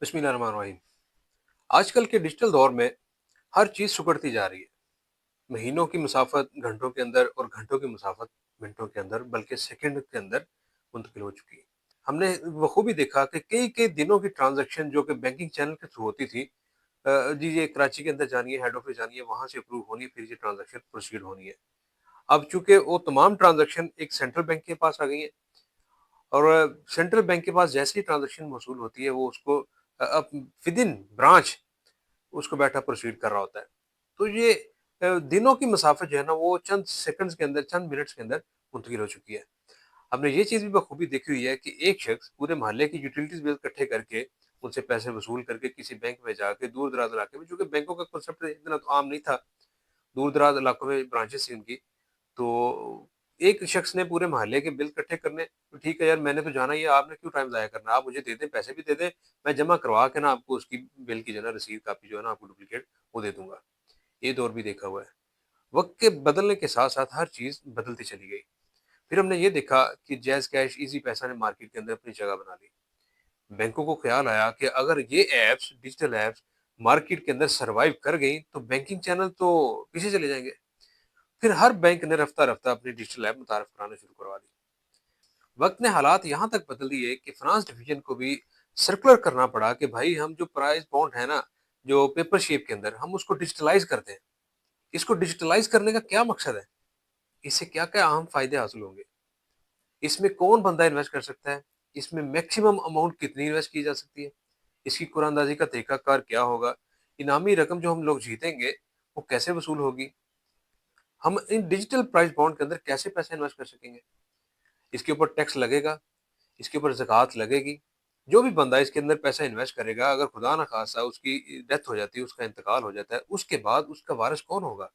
बिस्मिल्लाहिर्रहमानिर्रहीम। आजकल के डिजिटल दौर में हर चीज़ सिकुड़ती जा रही है। महीनों की मुसाफ़त घंटों के अंदर और घंटों की मुसाफ़त मिनटों के अंदर बल्कि सेकंड के अंदर मुंतकिल हो चुकी है। हमने बखूबी देखा कि कई-कई दिनों की ट्रांज़ैक्शन जो कि बैंकिंग चैनल के थ्रू होती थी, जी ये कराची के अंदर जानी है, हेड ऑफ़िस जानी है, वहाँ से अप्रूव होनी है, फिर ये ट्रांज़ैक्शन प्रोसीड होनी है। अब चूँकि वो तमाम ट्रांज़ैक्शन एक सेंट्रल बैंक के पास आ गई हैं और सेंट्रल बैंक के पास जैसे ही ट्रांज़ैक्शन मौसूल होती है, वो उसको अब विदिन ब्रांच उसको बैठा प्रोसीड कर रहा होता है। तो ये दिनों की मसाफ़त जो है ना वो चंद सेकंड्स के अंदर, चंद मिनट्स के अंदर मुंतकिल हो चुकी है। हमने ये चीज़ भी बखूबी देखी हुई है कि एक शख्स पूरे मोहल्ले की यूटिलिटीज़ बिल इकट्ठे करके, उनसे पैसे वसूल करके किसी बैंक में जाके दूर-दराज़ इलाके में, चूँकि बैंकों का कांसेप्ट इतना तो आम नहीं था, दूर-दराज़ इलाकों में ब्रांचेज़ थी उनकी। तो एक शख्स ने पूरे मोहल्ले के बिल इकट्ठे करने, तो ठीक है यार मैंने तो जाना ही है, आपने क्यों टाइम ज़ाया करना है? आप मुझे दे दें, पैसे भी दे दें, मैं जमा करवा के ना आपको उसकी बिल की जो है ना रसीद कॉपी जो है ना आपको डुप्लीकेट वो दे दूँगा। ये दौर भी देखा हुआ है। वक़्त के बदलने के साथ-साथ हर चीज़ बदलती चली गई। फिर हमने ये देखा कि जैज़ कैश, ईज़ी पैसा ने मार्केट के अंदर अपनी जगह बना ली। बैंकों को ख़्याल आया कि अगर ये ऐप्स, डिजिटल ऐप्स मार्केट के अंदर सर्वाइव कर गई, तो बैंकिंग चैनल तो पीछे चले जाएँगे। फिर हर बैंक ने रफ्ता-रफ्ता अपनी डिजिटल ऐप मुतारिफ कराना शुरू करवा दी। वक़्त ने हालात यहाँ तक बदल दिए कि फाइनेंस डिवीज़न को भी सर्कुलर करना पड़ा कि भाई हम जो प्राइस बॉन्ड है ना, जो पेपर शेप के अंदर, हम उसको डिजिटलाइज़ कर दें। इसको डिजिटलाइज़ करने का क्या मकसद है? इससे क्या-क्या अहम फ़ायदे हासिल होंगे? इसमें कौन बंदा इन्वेस्ट कर सकता है? इसमें मैक्सिमम अमाउंट कितनी इन्वेस्ट की जा सकती है? इसकी कुरानंदाज़ी का तरीकाकार क्या होगा? इनामी रकम जो हम लोग जीतेंगे, वो कैसे वसूल होगी? हम इन डिजिटल प्राइस बॉन्ड के अंदर कैसे पैसे इन्वेस्ट कर सकेंगे? इसके ऊपर टैक्स लगेगा? इसके ऊपर ज़कात लगेगी? जो भी बंदा इसके अंदर पैसा इन्वेस्ट करेगा, अगर खुदा ना खास्ता उसकी डेथ हो जाती है, उसका इंतकाल हो जाता है, उसके बाद उसका वारिस कौन होगा?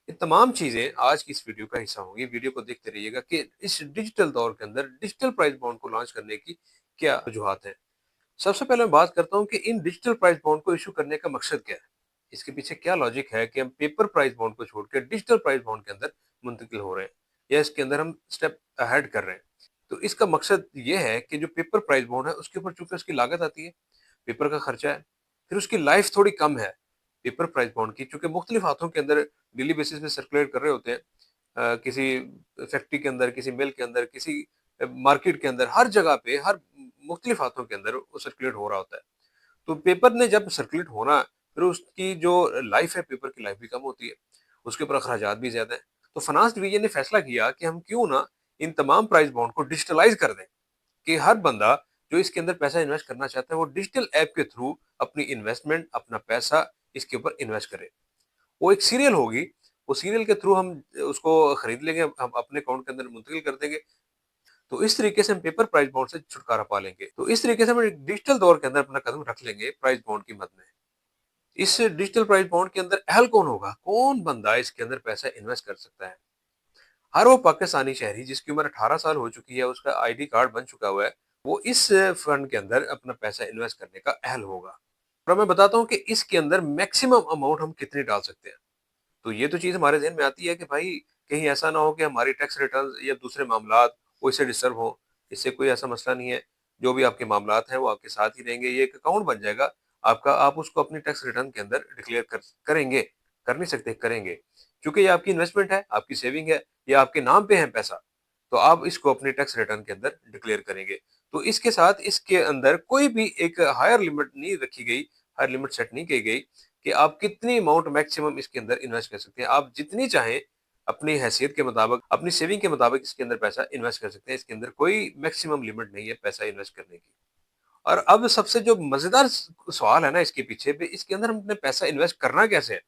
ये तमाम चीज़ें आज की इस वीडियो का हिस्सा होंगी। वीडियो को देखते रहिएगा कि इस डिजिटल दौर के अंदर डिजिटल प्राइस बॉन्ड को लॉन्च करने की क्या वजूहात हैं। सबसे पहले मैं बात करता हूँ कि इन डिजिटल प्राइस बॉन्ड को इश्यू करने का मकसद क्या है? इसके पीछे क्या लॉजिक है कि हम पेपर प्राइस बॉन्ड को छोड़ के डिजिटल प्राइस बॉन्ड के अंदर मुंतकिल हो रहे हैं या इसके अंदर हम स्टेप अहेड कर रहे हैं? तो इसका मकसद ये है कि जो पेपर प्राइस बॉन्ड है उसके ऊपर चूँकि उसकी लागत आती है, पेपर का खर्चा है, फिर उसकी लाइफ थोड़ी कम है। पेपर प्राइस बॉन्ड की चूँकि मुख्तलिफ हाथों के अंदर डेली बेसिस पे सर्कुलेट कर रहे होते हैं, किसी फैक्ट्री के अंदर, किसी मिल के अंदर, किसी मार्केट के अंदर, हर जगह पे, हर मुख्तलिफ हाथों के अंदर वो सर्कुलेट हो रहा होता है। तो पेपर ने जब सर्कुलेट होना, फिर उसकी जो लाइफ है, पेपर की लाइफ भी कम होती है, उसके ऊपर अखराजात भी ज़्यादा हैं। तो फाइनेंस डिवीज़न ने फैसला किया कि हम क्यों ना इन तमाम प्राइस बॉन्ड को डिजिटलाइज़ कर दें, कि हर बंदा जो इसके अंदर पैसा इन्वेस्ट करना चाहता है, वो डिजिटल ऐप के थ्रू अपनी इन्वेस्टमेंट, अपना पैसा इसके ऊपर इन्वेस्ट करे। वो एक सीरियल होगी, वो सीरियल के थ्रू हम उसको खरीद लेंगे, हम अपने अकाउंट के अंदर मुंतकिल कर देंगे। तो इस तरीके से हम पेपर प्राइस बॉन्ड से छुटकारा पा लेंगे। तो इस तरीके से हम एक डिजिटल दौर के अंदर अपना कदम रख लेंगे प्राइस बॉन्ड की मद में। इस डिजिटल प्राइस बॉन्ड के अंदर अहल कौन होगा? कौन बंदा इसके अंदर पैसा इन्वेस्ट कर सकता है? हर वो पाकिस्तानी शहरी जिसकी उम्र 18 साल हो चुकी है, उसका आईडी कार्ड बन चुका हुआ है, वो इस फंड के अंदर अपना पैसा इन्वेस्ट करने का अहल होगा। और मैं बताता हूँ कि इसके अंदर मैक्सिमम अमाउंट हम कितनी डाल सकते हैं। तो ये तो चीज़ हमारे ज़हन में आती है कि भाई कहीं ऐसा ना हो कि हमारी टैक्स रिटर्न्स या दूसरे मामलात वो इससे डिस्टर्ब हों। इससे कोई ऐसा मसला नहीं है। जो भी आपके मामलात हैं वो आपके साथ ही रहेंगे। ये एक अकाउंट बन जाएगा आपका, आप उसको अपनी टैक्स रिटर्न के अंदर डिक्लेयर करेंगे। कर नहीं सकते, करेंगे। चूँकि ये आपकी इन्वेस्टमेंट है, आपकी सेविंग है, ये आपके नाम पे है पैसा, तो आप इसको अपनी टैक्स रिटर्न के अंदर डिक्लेयर करेंगे। तो इसके साथ इसके अंदर कोई भी एक हायर लिमिट नहीं रखी गई, हायर लिमिट सेट नहीं की गई कि आप कितनी अमाउंट मैक्सिमम इसके अंदर इन्वेस्ट कर सकते हैं। आप जितनी चाहें अपनी हैसियत के मुताबिक, अपनी सेविंग के मुताबिक इसके अंदर पैसा इन्वेस्ट कर सकते हैं। इसके अंदर कोई मैक्सिमम लिमिट नहीं है पैसा इन्वेस्ट करने की। और अब सबसे जो मज़ेदार सवाल है ना इसके पीछे भी, इसके अंदर हमने पैसा इन्वेस्ट करना कैसे है?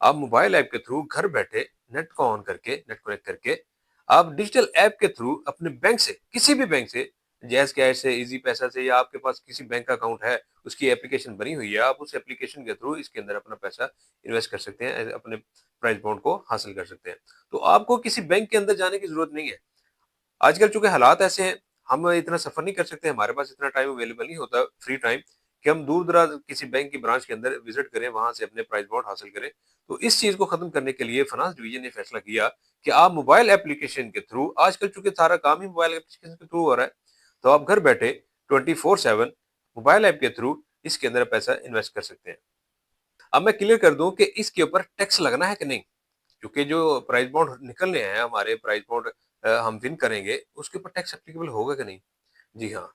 आप मोबाइल ऐप के थ्रू घर बैठे नेट को ऑन करके, नेट कनेक्ट करके, आप डिजिटल ऐप के थ्रू अपने बैंक से, किसी भी बैंक से, जैज़ कैश से, ईज़ी पैसा से, या आपके पास किसी बैंक का अकाउंट है, उसकी एप्लीकेशन बनी हुई है, आप उस एप्लीकेशन के थ्रू इसके अंदर अपना पैसा इन्वेस्ट कर सकते हैं, अपने प्राइस बॉन्ड को हासिल कर सकते हैं। तो आपको किसी बैंक के अंदर जाने की ज़रूरत नहीं है। आजकल चूँकि हालात ऐसे हैं, हम इतना सफ़र नहीं कर सकते, हमारे पास इतना टाइम अवेलेबल नहीं होता, फ्री टाइम, कि हम दूर-दराज़ किसी बैंक की ब्रांच के अंदर विज़िट करें, वहाँ से अपने प्राइस बॉन्ड हासिल करें। तो इस चीज़ को ख़त्म करने के लिए फाइनेंस डिवीज़न ने फैसला किया कि आप मोबाइल एप्लीकेशन के थ्रू, आजकल चूँकि सारा काम ही मोबाइल एप्लीकेशन के थ्रू हो रहा है, तो आप घर बैठे 24/7 موبائل ایپ کے تھرو اس کے اندر پیسہ انویسٹ کر سکتے ہیں۔ اب میں کلیئر کر دوں کہ اس کے اوپر ٹیکس لگنا ہے کہ نہیں، کیونکہ جو پرائز بانڈ نکلنے ہیں ہمارے، پرائز بانڈ ہم ون کریں گے، اس کے اوپر ٹیکس اپلیکیبل ہوگا کہ نہیں؟ جی ہاں،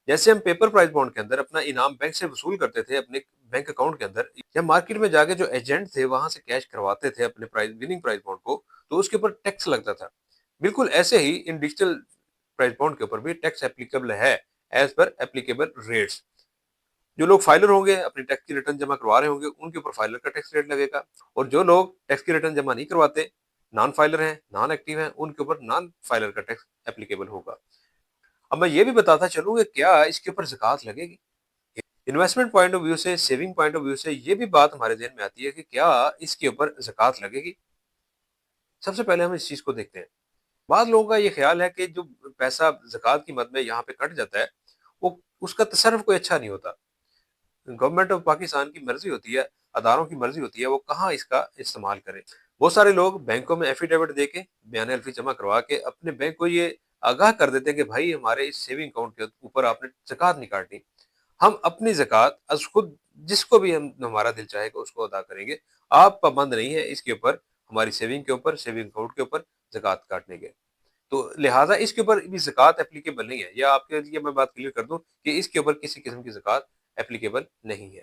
جیسے ہم پیپر پرائز بانڈ کے اندر اپنا انعام بینک سے وصول کرتے تھے اپنے بینک اکاؤنٹ کے اندر، یا مارکیٹ میں جا کے جو ایجنٹ تھے وہاں سے کیش کرواتے تھے اپنے پرائز وننگ پرائز بانڈ کو، تو اس کے اوپر ٹیکس لگتا تھا۔ بالکل ایسے ہی ان ڈیجیٹل پرائز بانڈ کے اوپر بھی ٹیکس اپلیکیبل ہے، ایز پر اپلیکیبل ریٹس۔ جو لوگ فائلر ہوں گے، اپنی ٹیکس کی ریٹرن جمع کروا رہے ہوں گے، ان کے اوپر فائلر کا ٹیکس ریٹ لگے گا، اور جو لوگ ٹیکس کی ریٹرن جمع نہیں کرواتے، نان فائلر ہیں، نان ایکٹیو ہیں، ان کے اوپر نان فائلر کا ٹیکس اپلیکیبل ہوگا۔ اب میں یہ بھی بتاتا چلوں کہ کیا اس کے اوپر زکوٰۃ لگے گی؟ انویسٹمنٹ پوائنٹ آف ویو سے، سیونگ پوائنٹ آف ویو سے یہ بھی بات ہمارے ذہن میں آتی ہے کہ کیا اس کے اوپر زکوٰۃ لگے گی؟ سب سے پہلے ہم اس چیز کو دیکھتے ہیں۔ بعض لوگوں کا یہ خیال ہے کہ جو پیسہ زکوٰۃ کی مد میں یہاں پہ کٹ جاتا ہے، وہ اس کا تصرف کوئی اچھا نہیں ہوتا۔ گورنمنٹ آف پاکستان کی مرضی ہوتی ہے، اداروں کی مرضی ہوتی ہے وہ کہاں اس کا استعمال کرے۔ بہت سارے لوگ بینکوں میں ایفیڈیوٹ دے کے، بیان الفی جمع کروا کے اپنے بینک کو یہ آگاہ کر دیتے ہیں کہ بھائی ہمارے اس سیونگ اکاؤنٹ کے اوپر آپ نے زکوٰۃ نہیں کاٹنی، ہم اپنی زکوٰۃ از خود جس کو بھی ہمارا دل چاہے گا اس کو ادا کریں گے، آپ پابند نہیں ہے اس کے اوپر، ہماری سیونگ کے اوپر، سیونگ اکاؤنٹ کے اوپر زکوٰۃ کاٹنے کے۔ تو لہٰذا اس کے اوپر بھی زکوٰۃ اپلیکیبل نہیں ہے، یا آپ کے لیے میں بات کلیئر کر دوں کہ اس کے اوپر کسی قسم کی زکوٰۃ اپلیکیبل نہیں ہے۔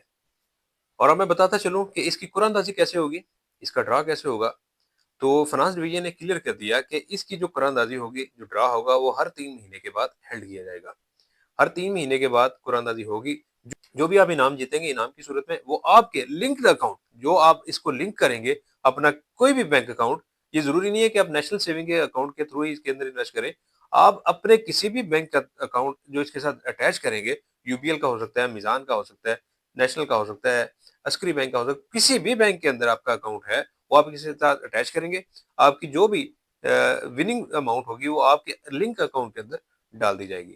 اور اب میں بتاتا چلوں کہ اس کی قرآن اندازی کیسے ہوگی، اس کا ڈرا کیسے ہوگا۔ تو فنانس ڈویژن نے کلیئر کر دیا کہ اس کی جو قرآن اندازی ہوگی، جو ڈرا ہوگا، وہ ہر 3 مہینے کے بعد ہیلڈ کیا جائے گا۔ ہر 3 مہینے کے بعد قرآن اندازی ہوگی۔ جو بھی آپ انعام جیتیں گے، انعام کی صورت میں وہ آپ کے لنکڈ اکاؤنٹ، جو آپ اس کو لنک کریں گے اپنا کوئی بھی بینک اکاؤنٹ، یہ ضروری نہیں ہے کہ آپ نیشنل سیونگ اکاؤنٹ کے تھرو ہی اس کے اندر انویسٹ کریں، آپ اپنے کسی بھی بینک کا اکاؤنٹ جو اس کے ساتھ اٹیچ کریں گے، یو پی ایل کا ہو سکتا ہے، میزان کا ہو سکتا ہے، نیشنل کا ہو سکتا ہے، عسکری بینک کا ہو سکتا ہے، کسی بھی بینک کے اندر آپ کا اکاؤنٹ ہے، وہ آپ کسی کے ساتھ اٹیچ کریں گے، آپ کی جو بھی وننگ اماؤنٹ ہوگی وہ آپ کے لنک اکاؤنٹ کے اندر ڈال دی جائے گی۔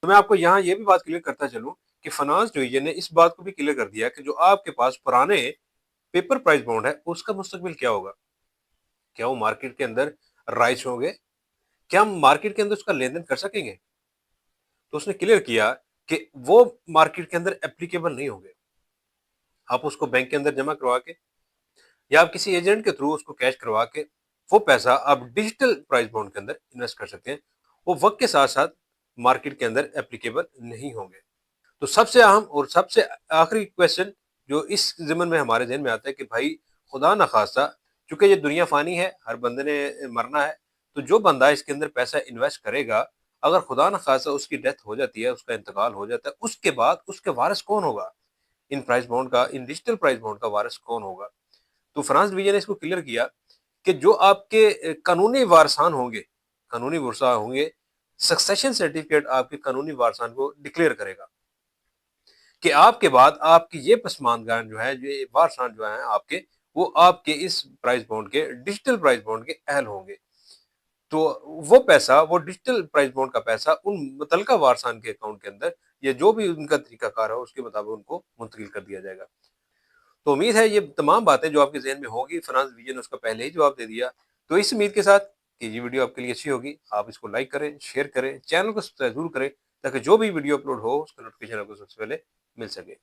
تو میں آپ کو یہاں یہ بھی بات کلیئر کرتا چلوں کہ فنانس ڈویژن نے اس بات کو بھی کلیئر کر دیا کہ جو آپ کے پاس پرانے پیپر پرائز بانڈ ہے اس کا مستقبل کیا ہوگا، کیا وہ مارکیٹ کے اندر رائج ہوں گے، کیا ہم مارکیٹ کے اندر اس کا لین دین کر سکیں گے؟ تو اس نے کلیئر کیا کہ وہ مارکیٹ کے اندر اپلیکیبل نہیں ہوں گے۔ آپ اس کو بینک کے اندر جمع کروا کے، یا آپ کسی ایجنٹ کے تھرو اس کو کیش کروا کے، وہ پیسہ آپ ڈیجیٹل پرائز بانڈ کے اندر انویسٹ کر سکتے ہیں، وہ وقت کے ساتھ ساتھ مارکیٹ کے اندر اپلیکیبل نہیں ہوں گے۔ تو سب سے اہم اور سب سے آخری کویشچن جو اس ضمن میں ہمارے ذہن میں آتا ہے کہ بھائی خدا نخواستہ، چونکہ یہ دنیا فانی ہے، ہر بندے نے مرنا ہے، تو جو بندہ اس کے اندر پیسہ انویسٹ کرے گا، اگر خدا نخواستہ اس کی ڈیتھ ہو جاتی ہے، اس کا انتقال ہو جاتا ہے، اس کے بعد اس کے وارث کون ہوگا؟ ان پرائز بانڈ کا، ان ڈیجیٹل پرائز بانڈ کا وارث کون ہوگا؟ تو فرانس ڈویژن نے اس کو کلیئر کیا کہ جو آپ کے قانونی وارثان ہوں گے، قانونی ورثاء ہوں گے، سکسیشن سرٹیفکیٹ آپ کے قانونی وارثان کو ڈکلیئر کرے گا کہ آپ کے بعد آپ کی یہ پسماندگان جو ہے، یہ وارثان جو ہیں آپ کے، وہ آپ کے اس پرائز بانڈ کے، ڈیجیٹل پرائز بانڈ کے اہل ہوں گے۔ تو وہ پیسہ، وہ ڈیجیٹل پرائز بانڈ کا پیسہ ان متعلقہ وارثان کے اکاؤنٹ کے اندر، یا جو بھی ان کا طریقہ کار ہے اس کے مطابق ان کو منتقل کر دیا جائے گا۔ تو امید ہے یہ تمام باتیں جو آپ کے ذہن میں ہوگی، فنانس ڈویژن نے اس کا پہلے ہی جواب دے دیا۔ تو اس امید کے ساتھ کہ یہ ویڈیو آپ کے لیے اچھی ہوگی، آپ اس کو لائک کریں، شیئر کریں، چینل کو سبسکرائب ضرور کریں، تاکہ جو بھی ویڈیو اپلوڈ ہو اس کا نوٹیفیکیشن آپ کو سب سے پہلے مل سکے۔